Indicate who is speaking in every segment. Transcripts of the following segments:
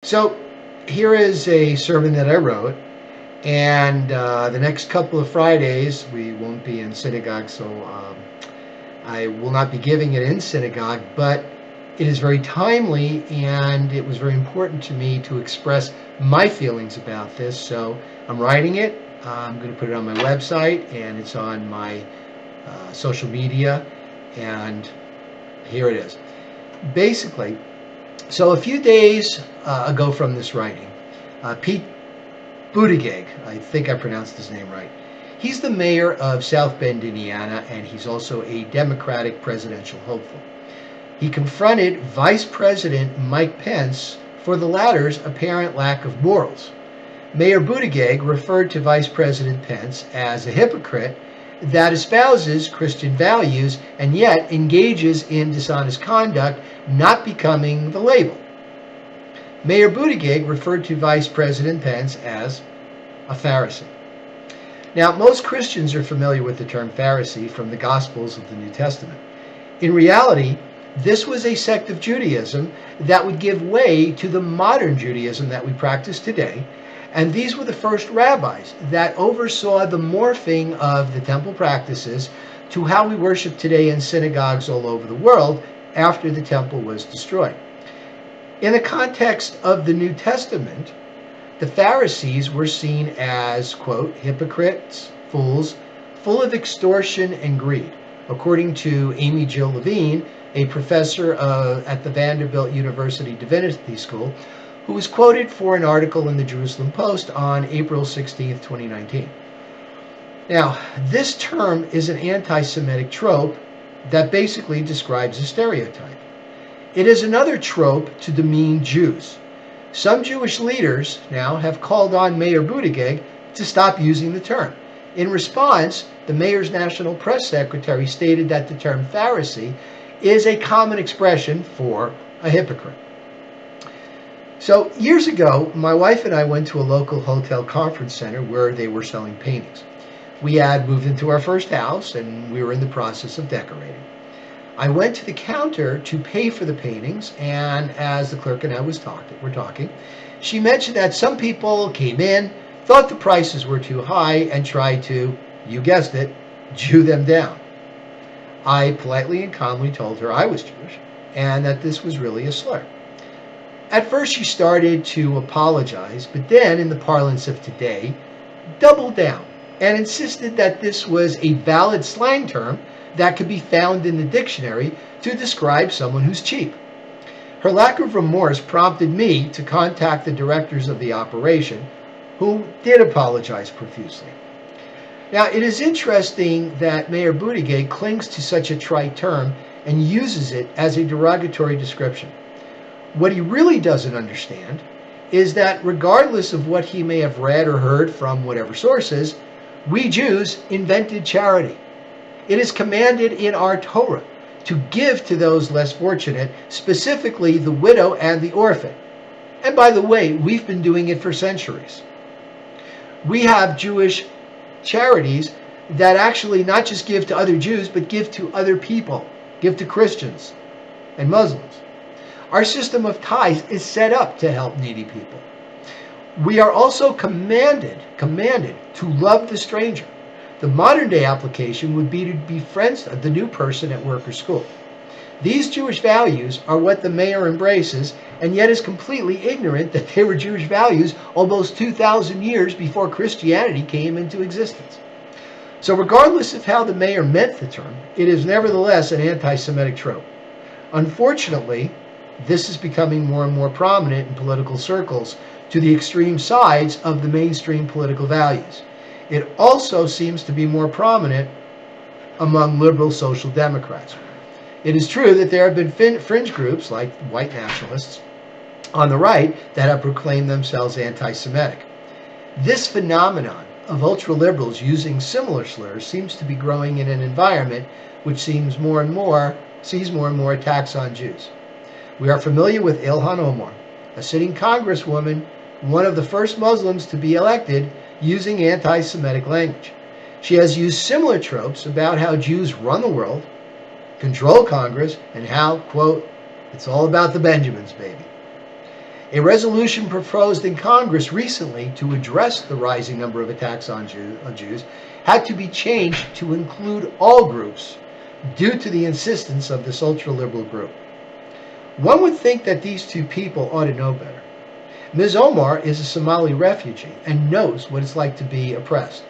Speaker 1: So here is a sermon that I wrote, and the next couple of Fridays we won't be in synagogue, so I will not be giving it in synagogue, but it is very timely, and it was very important to me to express my feelings about this. So I'm writing it. I'm going to put it on my website, and it's on my social media, and here it is. Basically, so a few days ago from this writing, Pete Buttigieg, I think I pronounced his name right. He's the mayor of South Bend, Indiana, and he's also a Democratic presidential hopeful. He confronted Vice President Mike Pence for the latter's apparent lack of morals. Mayor Buttigieg referred to Vice President Pence as a hypocrite that espouses Christian values and yet engages in dishonest conduct, not becoming the label. Mayor Buttigieg referred to Vice President Pence as a Pharisee. Now, most Christians are familiar with the term Pharisee from the Gospels of the New Testament. In reality, this was a sect of Judaism that would give way to the modern Judaism that we practice today, and these were the first rabbis that oversaw the morphing of the temple practices to how we worship today in synagogues all over the world after the temple was destroyed. In the context of the New Testament, the Pharisees were seen as, quote, hypocrites, fools, full of extortion and greed, according to Amy Jill Levine, a professor at the Vanderbilt University Divinity School, who was quoted for an article in the Jerusalem Post on April 16, 2019. Now, this term is an anti-Semitic trope that basically describes a stereotype. It is another trope to demean Jews. Some Jewish leaders now have called on Mayor Buttigieg to stop using the term. In response, the mayor's national press secretary stated that the term Pharisee is a common expression for a hypocrite. So years ago, my wife and I went to a local hotel conference center where they were selling paintings. We had moved into our first house and we were in the process of decorating. I went to the counter to pay for the paintings, and as the clerk and I were talking, she mentioned that some people came in, thought the prices were too high, and tried to, you guessed it, Jew them down. I politely and calmly told her I was Jewish and that this was really a slur. At first she started to apologize, but then, in the parlance of today, doubled down and insisted that this was a valid slang term that could be found in the dictionary to describe someone who's cheap. Her lack of remorse prompted me to contact the directors of the operation, who did apologize profusely. Now, it is interesting that Mayor Buttigieg clings to such a trite term and uses it as a derogatory description. What he really doesn't understand is that regardless of what he may have read or heard from whatever sources, we Jews invented charity. It is commanded in our Torah to give to those less fortunate, specifically the widow and the orphan. And by the way, we've been doing it for centuries. We have Jewish charities that actually not just give to other Jews, but give to other people, give to Christians and Muslims. Our system of tithes is set up to help needy people. We are also commanded to love the stranger. The modern day application would be to befriend the new person at work or school. These Jewish values are what the mayor embraces, and yet is completely ignorant that they were Jewish values almost 2,000 years before Christianity came into existence. So regardless of how the mayor meant the term, it is nevertheless an anti-Semitic trope. Unfortunately, this is becoming more and more prominent in political circles to the extreme sides of the mainstream political values. It also seems to be more prominent among liberal social democrats. It is true that there have been fringe groups like white nationalists on the right that have proclaimed themselves anti-Semitic. This phenomenon of ultra-liberals using similar slurs seems to be growing in an environment which sees more and more attacks on Jews. We are familiar with Ilhan Omar, a sitting congresswoman, one of the first Muslims to be elected, using anti-Semitic language. She has used similar tropes about how Jews run the world, control Congress, and how, quote, it's all about the Benjamins, baby. A resolution proposed in Congress recently to address the rising number of attacks on Jews had to be changed to include all groups due to the insistence of this ultra-liberal group. One would think that these two people ought to know better. Ms. Omar is a Somali refugee and knows what it's like to be oppressed.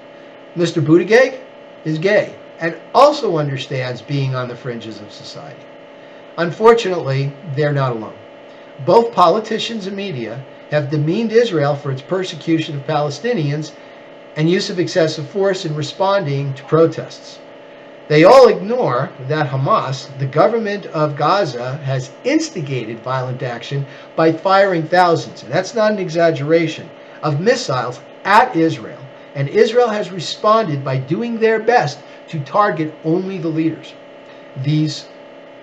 Speaker 1: Mr. Buttigieg is gay and also understands being on the fringes of society. Unfortunately, they're not alone. Both politicians and media have demeaned Israel for its persecution of Palestinians and use of excessive force in responding to protests. They all ignore that Hamas, the government of Gaza, has instigated violent action by firing thousands, and that's not an exaggeration, of missiles at Israel. And Israel has responded by doing their best to target only the leaders. These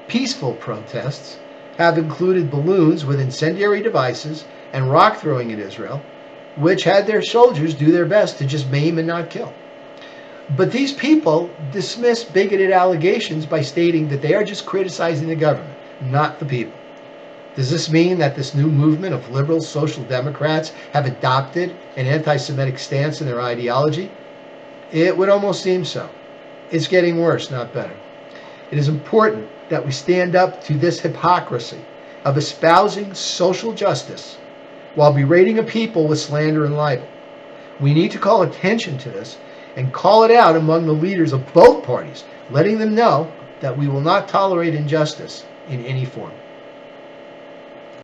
Speaker 1: peaceful protests have included balloons with incendiary devices and rock throwing at Israel, which had their soldiers do their best to just maim and not kill. But these people dismiss bigoted allegations by stating that they are just criticizing the government, not the people. Does this mean that this new movement of liberal social democrats have adopted an anti-Semitic stance in their ideology? It would almost seem so. It's getting worse, not better. It is important that we stand up to this hypocrisy of espousing social justice while berating a people with slander and libel. We need to call attention to this and call it out among the leaders of both parties, letting them know that we will not tolerate injustice in any form.